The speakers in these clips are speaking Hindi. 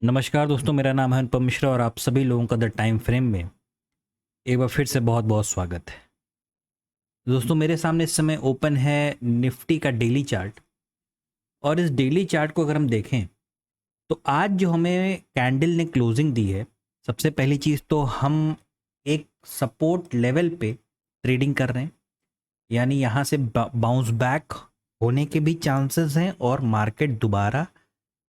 नमस्कार दोस्तों, मेरा नाम है अनुपम मिश्रा और आप सभी लोगों का द टाइम फ्रेम में एक बार फिर से बहुत बहुत स्वागत है। दोस्तों, मेरे सामने इस समय ओपन है निफ्टी का डेली चार्ट। और इस डेली चार्ट को अगर हम देखें तो आज जो हमें कैंडल ने क्लोजिंग दी है, सबसे पहली चीज़ तो हम एक सपोर्ट लेवल पे ट्रेडिंग कर रहे हैं। यानी यहाँ से बाउंस बैक होने के भी चांसेस हैं और मार्केट दोबारा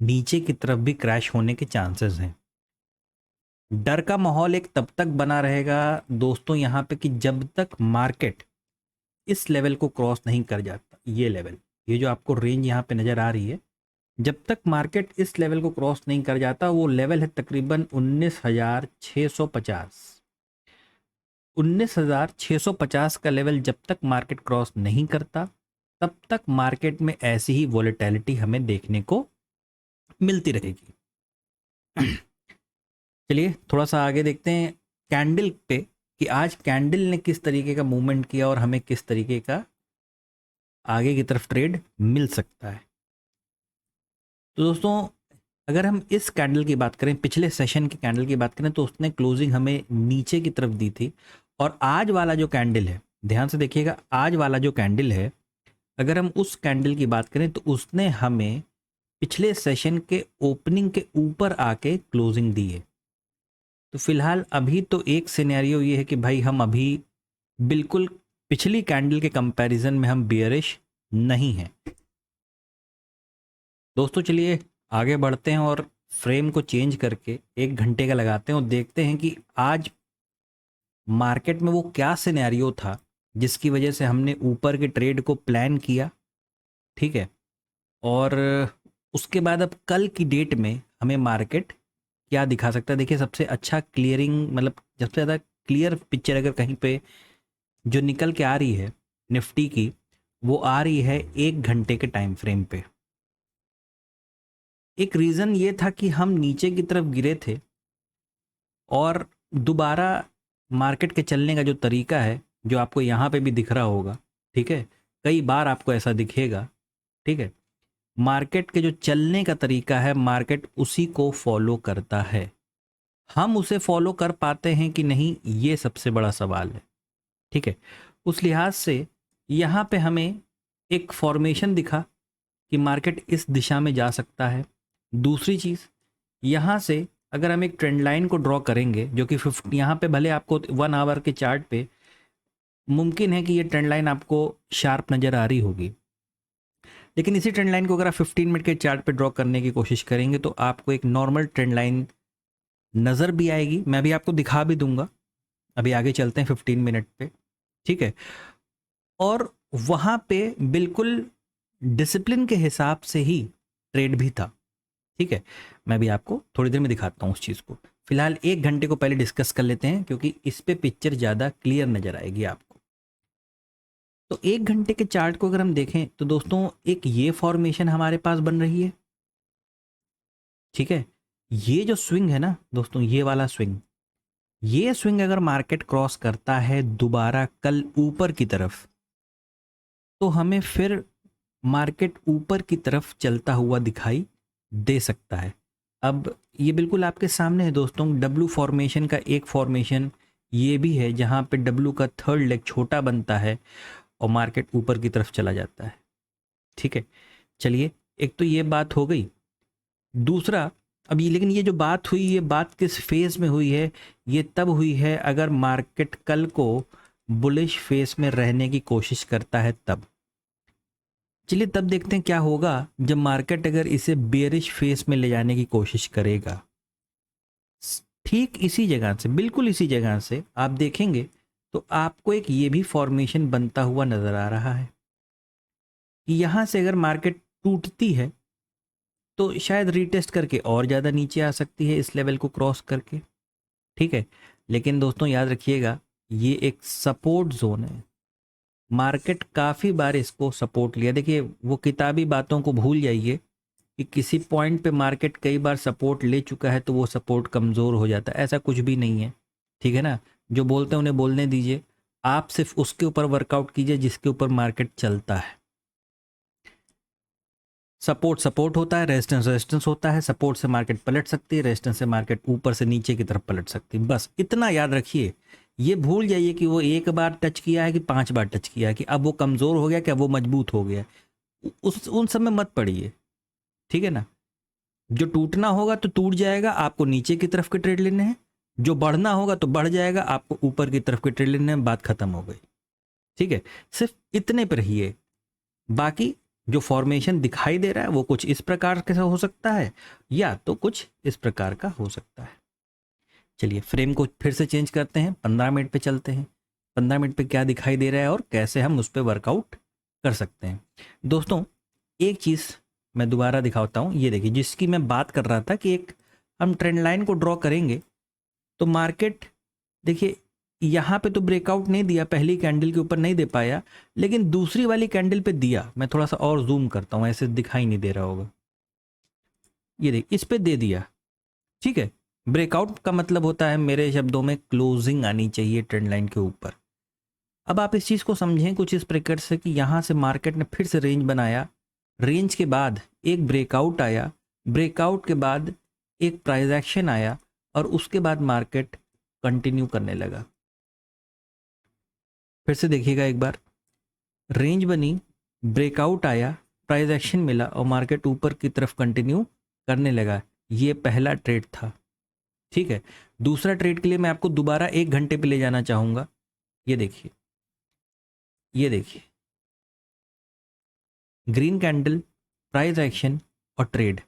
नीचे की तरफ भी क्रैश होने के चांसेस हैं। डर का माहौल एक तब तक बना रहेगा दोस्तों यहाँ पे कि जब तक मार्केट इस लेवल को क्रॉस नहीं कर जाता। ये लेवल, ये जो आपको रेंज यहाँ पे नज़र आ रही है, जब तक मार्केट इस लेवल को क्रॉस नहीं कर जाता, वो लेवल है तकरीबन 19,650। 19,650 का लेवल जब तक मार्केट क्रॉस नहीं करता, तब तक मार्केट में ऐसी ही वॉलेटिलिटी हमें देखने को मिलती रहेगी। चलिए थोड़ा सा आगे देखते हैं कैंडल पे कि आज कैंडल ने किस तरीके का मूवमेंट किया और हमें किस तरीके का आगे की तरफ ट्रेड मिल सकता है। तो दोस्तों, अगर हम इस कैंडल की बात करें, पिछले सेशन की कैंडल की बात करें, तो उसने क्लोजिंग हमें नीचे की तरफ दी थी। और आज वाला जो कैंडल है, ध्यान से देखिएगा, आज वाला जो कैंडल है, अगर हम उस कैंडल की बात करें तो उसने हमें पिछले सेशन के ओपनिंग के ऊपर आके क्लोजिंग दी है। तो फिलहाल अभी तो एक सिनेरियो ये है कि भाई हम अभी बिल्कुल पिछली कैंडल के कंपैरिजन में हम बियरिश नहीं हैं। दोस्तों चलिए आगे बढ़ते हैं और फ्रेम को चेंज करके 1 घंटे का लगाते हैं और देखते हैं कि आज मार्केट में वो क्या सिनेरियो था जिसकी वजह से हमने ऊपर के ट्रेड को प्लान किया। ठीक है। और उसके बाद अब कल की डेट में हमें मार्केट क्या दिखा सकता है। देखिए, सबसे अच्छा क्लियरिंग, मतलब सबसे ज़्यादा क्लियर पिक्चर अगर कहीं पे जो निकल के आ रही है निफ्टी की, वो आ रही है 1 घंटे के टाइम फ्रेम पे। एक रीज़न ये था कि हम नीचे की तरफ गिरे थे और दोबारा मार्केट के चलने का जो तरीका है, जो आपको यहाँ पे भी दिख रहा होगा, ठीक है, कई बार आपको ऐसा दिखेगा, ठीक है, मार्केट के जो चलने का तरीका है, मार्केट उसी को फॉलो करता है। हम उसे फॉलो कर पाते हैं कि नहीं, ये सबसे बड़ा सवाल है। ठीक है। उस लिहाज से यहाँ पे हमें एक फॉर्मेशन दिखा कि मार्केट इस दिशा में जा सकता है। दूसरी चीज़, यहाँ से अगर हम एक ट्रेंड लाइन को ड्रॉ करेंगे, जो कि 50, यहाँ पे भले आपको 1 आवर के चार्ट पे मुमकिन है कि ये ट्रेंड लाइन आपको शार्प नज़र आ रही होगी, लेकिन इसी ट्रेंड लाइन को अगर आप 15 मिनट के चार्ट पे ड्रॉ करने की कोशिश करेंगे तो आपको एक नॉर्मल ट्रेंड लाइन नज़र भी आएगी। मैं भी आपको दिखा भी दूंगा। अभी आगे चलते हैं 15 मिनट पे। ठीक है। और वहाँ पे बिल्कुल डिसिप्लिन के हिसाब से ही ट्रेड भी था। ठीक है। मैं भी आपको थोड़ी देर में दिखाता हूँ उस चीज़ को। फिलहाल 1 घंटे को पहले डिस्कस कर लेते हैं क्योंकि इस पे पिक्चर ज़्यादा क्लियर नज़र आएगी आपको। तो 1 घंटे के चार्ट को अगर हम देखें तो दोस्तों, एक ये फॉर्मेशन हमारे पास बन रही है। ठीक है। ये जो स्विंग है ना दोस्तों, ये वाला स्विंग, ये स्विंग अगर मार्केट क्रॉस करता है दोबारा कल ऊपर की तरफ, तो हमें फिर मार्केट ऊपर की तरफ चलता हुआ दिखाई दे सकता है। अब ये बिल्कुल आपके सामने है दोस्तों, डब्लू फॉर्मेशन का एक फॉर्मेशन ये भी है जहाँ पे डब्लू का थर्ड लेग छोटा बनता है और मार्केट ऊपर की तरफ चला जाता है। ठीक है। चलिए, एक तो ये बात हो गई। दूसरा, अब ये, लेकिन ये जो बात हुई, ये बात किस फेज में हुई है? ये तब हुई है अगर मार्केट कल को बुलिश फेस में रहने की कोशिश करता है तब। चलिए तब देखते हैं क्या होगा जब मार्केट अगर इसे बेयरिश फेस में ले जाने की कोशिश करेगा। ठीक इसी जगह से, बिल्कुल इसी जगह से आप देखेंगे तो आपको एक ये भी फॉर्मेशन बनता हुआ नजर आ रहा है कि यहां से अगर मार्केट टूटती है तो शायद रीटेस्ट करके और ज़्यादा नीचे आ सकती है इस लेवल को क्रॉस करके। ठीक है। लेकिन दोस्तों याद रखिएगा, ये एक सपोर्ट जोन है। मार्केट काफ़ी बार इसको सपोर्ट लिया। देखिए, वो किताबी बातों को भूल जाइए कि किसी पॉइंट पे मार्केट कई बार सपोर्ट ले चुका है तो वो सपोर्ट कमज़ोर हो जाता है, ऐसा कुछ भी नहीं है। ठीक है ना। जो बोलते हैं उन्हें बोलने दीजिए। आप सिर्फ उसके ऊपर वर्कआउट कीजिए जिसके ऊपर मार्केट चलता है। सपोर्ट होता है, रेजिस्टेंस होता है। सपोर्ट से मार्केट पलट सकती है, रेजिस्टेंस से मार्केट ऊपर से नीचे की तरफ पलट सकती है। बस इतना याद रखिए। ये भूल जाइए कि वो एक बार टच किया है कि 5 बार टच किया है, कि अब वो कमज़ोर हो गया, कि अब वो मजबूत हो गया। उस उन सब में मत पड़िए, ठीक है ना। जो टूटना होगा तो टूट जाएगा, आपको नीचे की तरफ के ट्रेड लेने हैं। जो बढ़ना होगा तो बढ़ जाएगा, आपको ऊपर की तरफ के ट्रेड लेने हैं। बात खत्म हो गई, ठीक है। सिर्फ इतने पर ही है। बाकी जो फॉर्मेशन दिखाई दे रहा है वो कुछ इस प्रकार के हो सकता है, या तो कुछ इस प्रकार का हो सकता है। चलिए फ्रेम को फिर से चेंज करते हैं, 15 मिनट पे चलते हैं। 15 मिनट पे क्या दिखाई दे रहा है और कैसे हम उस पर वर्कआउट कर सकते हैं। दोस्तों एक चीज़ मैं दोबारा दिखाता हूँ। ये देखिए, जिसकी मैं बात कर रहा था कि एक हम ट्रेंड लाइन को ड्रॉ करेंगे तो मार्केट, देखिए यहाँ पे तो ब्रेकआउट नहीं दिया, पहली कैंडल के ऊपर नहीं दे पाया, लेकिन दूसरी वाली कैंडल पे दिया। मैं थोड़ा सा और जूम करता हूँ, ऐसे दिखाई नहीं दे रहा होगा। ये देख, इस पे दे दिया, ठीक है। ब्रेकआउट का मतलब होता है मेरे शब्दों में क्लोजिंग आनी चाहिए ट्रेंड लाइन के ऊपर। अब आप इस चीज़ को समझें कुछ इस प्रकार से कि यहाँ से मार्केट ने फिर से रेंज बनाया, रेंज के बाद एक ब्रेकआउट आया, ब्रेकआउट के बाद एक प्राइस एक्शन आया, और उसके बाद मार्केट कंटिन्यू करने लगा। फिर से देखिएगा एक बार, रेंज बनी, ब्रेकआउट आया, प्राइस एक्शन मिला, और मार्केट ऊपर की तरफ कंटिन्यू करने लगा। ये पहला ट्रेड था, ठीक है। दूसरा ट्रेड के लिए मैं आपको दोबारा 1 घंटे पे ले जाना चाहूँगा। ये देखिए, ये देखिए, ग्रीन कैंडल, प्राइस एक्शन और ट्रेड।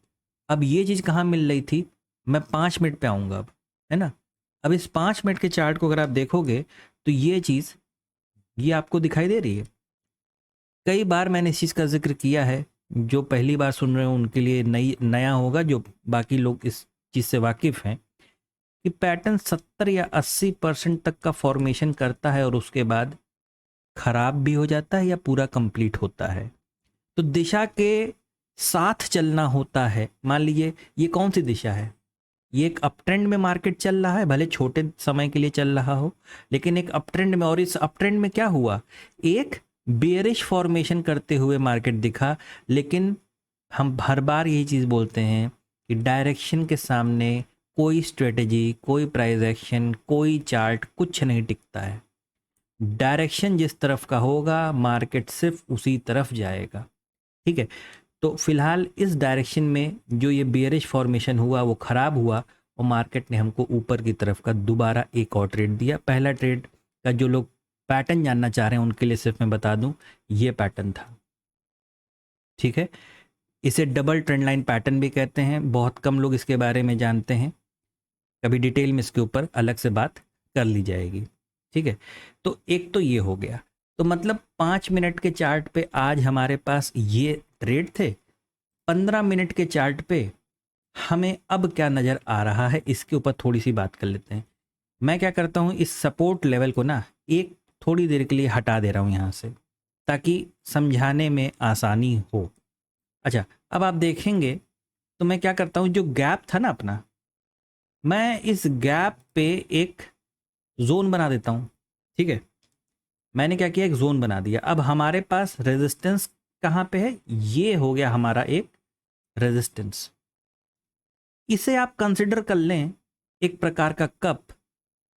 अब ये चीज़ कहाँ मिल रही थी, मैं 5 मिनट पे आऊँगा अब, है ना। अब इस 5 मिनट के चार्ट को अगर आप देखोगे तो ये चीज़, ये आपको दिखाई दे रही है। कई बार मैंने इस चीज़ का जिक्र किया है, जो पहली बार सुन रहे हो उनके लिए नया होगा, जो बाकी लोग इस चीज़ से वाकिफ़ हैं, कि पैटर्न 70 या 80% तक का फॉर्मेशन करता है और उसके बाद खराब भी हो जाता है या पूरा कंप्लीट होता है। तो दिशा के साथ चलना होता है। मान लीजिए ये कौन सी दिशा है, ये एक अप ट्रेंड में मार्केट चल रहा है, भले छोटे समय के लिए चल रहा हो, लेकिन एक अप ट्रेंड में। और इस अप ट्रेंड में क्या हुआ, एक बेयरिश फॉर्मेशन करते हुए मार्केट दिखा। लेकिन हम हर बार यही चीज़ बोलते हैं कि डायरेक्शन के सामने कोई स्ट्रेटजी, कोई प्राइस एक्शन, कोई चार्ट, कुछ नहीं टिकता है। डायरेक्शन जिस तरफ का होगा मार्केट सिर्फ उसी तरफ जाएगा, ठीक है। तो फिलहाल इस डायरेक्शन में जो ये बेयरिश फॉर्मेशन हुआ वो ख़राब हुआ, और मार्केट ने हमको ऊपर की तरफ का दोबारा एक और ट्रेड दिया। पहला ट्रेड का जो लोग पैटर्न जानना चाह रहे हैं उनके लिए सिर्फ मैं बता दूं, ये पैटर्न था, ठीक है। इसे डबल ट्रेंड लाइन पैटर्न भी कहते हैं, बहुत कम लोग इसके बारे में जानते हैं। कभी डिटेल में इसके ऊपर अलग से बात कर ली जाएगी, ठीक है। तो एक तो ये हो गया। तो मतलब 5 मिनट के चार्ट पे आज हमारे पास ये ट्रेड थे। 15 मिनट के चार्ट पे हमें अब क्या नज़र आ रहा है, इसके ऊपर थोड़ी सी बात कर लेते हैं। मैं क्या करता हूँ, इस सपोर्ट लेवल को ना एक थोड़ी देर के लिए हटा दे रहा हूँ यहाँ से, ताकि समझाने में आसानी हो। अच्छा, अब आप देखेंगे तो मैं क्या करता हूँ, जो गैप था ना अपना, मैं इस गैप पे एक जोन बना देता हूँ, ठीक है। मैंने क्या किया, एक जोन बना दिया। अब हमारे पास रेजिस्टेंस कहाँ पे है, ये हो गया हमारा एक रेजिस्टेंस। इसे आप कंसिडर कर लें एक प्रकार का कप।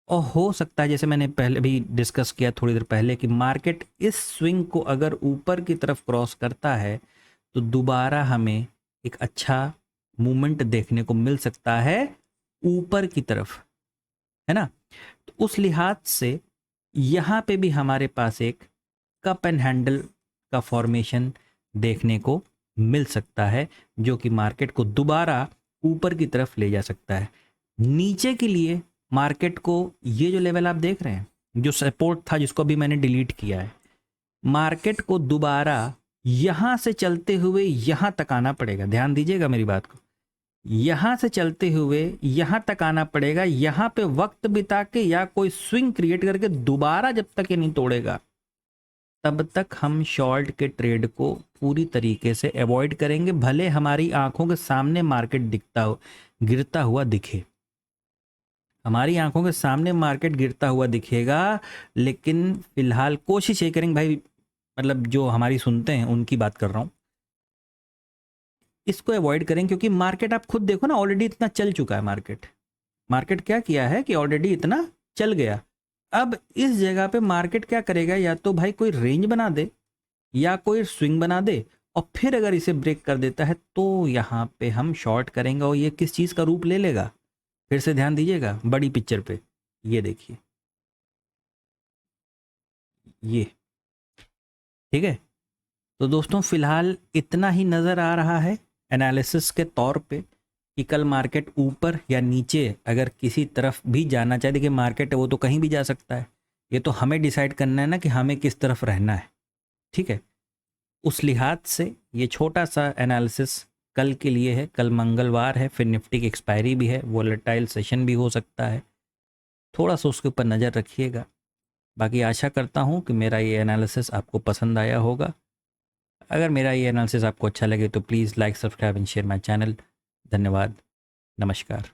और हो सकता है, जैसे मैंने पहले भी डिस्कस किया थोड़ी देर पहले, कि मार्केट इस स्विंग को अगर ऊपर की तरफ क्रॉस करता है तो दोबारा हमें एक अच्छा मूवमेंट देखने को मिल सकता है ऊपर की तरफ, है ना। तो उस लिहाज से यहाँ पे भी हमारे पास एक कप एंड हैंडल का फॉर्मेशन देखने को मिल सकता है, जो कि मार्केट को दोबारा ऊपर की तरफ ले जा सकता है। नीचे के लिए मार्केट को, ये जो लेवल आप देख रहे हैं, जो सपोर्ट था जिसको भी मैंने डिलीट किया है, मार्केट को दोबारा यहाँ से चलते हुए यहाँ तक आना पड़ेगा। ध्यान दीजिएगा मेरी बात को, यहाँ से चलते हुए यहाँ तक आना पड़ेगा। यहाँ पे वक्त बिता के या कोई स्विंग क्रिएट करके दोबारा जब तक ये नहीं तोड़ेगा, तब तक हम शॉर्ट के ट्रेड को पूरी तरीके से अवॉइड करेंगे, भले हमारी आंखों के सामने मार्केट दिखता हो, गिरता हुआ दिखे। हमारी आंखों के सामने मार्केट गिरता हुआ दिखेगा, लेकिन फिलहाल कोशिश ये करेंगे भाई, मतलब जो हमारी सुनते हैं उनकी बात कर रहा हूँ, इसको अवॉइड करें, क्योंकि मार्केट आप खुद देखो ना, ऑलरेडी इतना चल चुका है। मार्केट क्या किया है कि ऑलरेडी इतना चल गया। अब इस जगह पे मार्केट क्या करेगा, या तो भाई कोई रेंज बना दे या कोई स्विंग बना दे, और फिर अगर इसे ब्रेक कर देता है तो यहाँ पे हम शॉर्ट करेंगे। और ये किस चीज़ का रूप ले लेगा, फिर से ध्यान दीजिएगा बड़ी पिक्चर पे। ये देखिए, ये ठीक है। तो दोस्तों फिलहाल इतना ही नज़र आ रहा है एनालिसिस के तौर पे कि कल मार्केट ऊपर या नीचे अगर किसी तरफ भी जाना चाहे। देखिए मार्केट है वो तो कहीं भी जा सकता है, ये तो हमें डिसाइड करना है ना कि हमें किस तरफ रहना है। ठीक है, उस लिहाज से ये छोटा सा एनालिसिस कल के लिए है। कल मंगलवार है, फिर निफ्टी की एक्सपायरी भी है, वोलेटाइल सेशन भी हो सकता है, थोड़ा सा उसके ऊपर नज़र रखिएगा। बाकी आशा करता हूँ कि मेरा ये एनालिसिस आपको पसंद आया होगा। अगर मेरा ये एनालिसिस आपको अच्छा लगे तो please like, subscribe and share my channel. धन्यवाद, नमस्कार।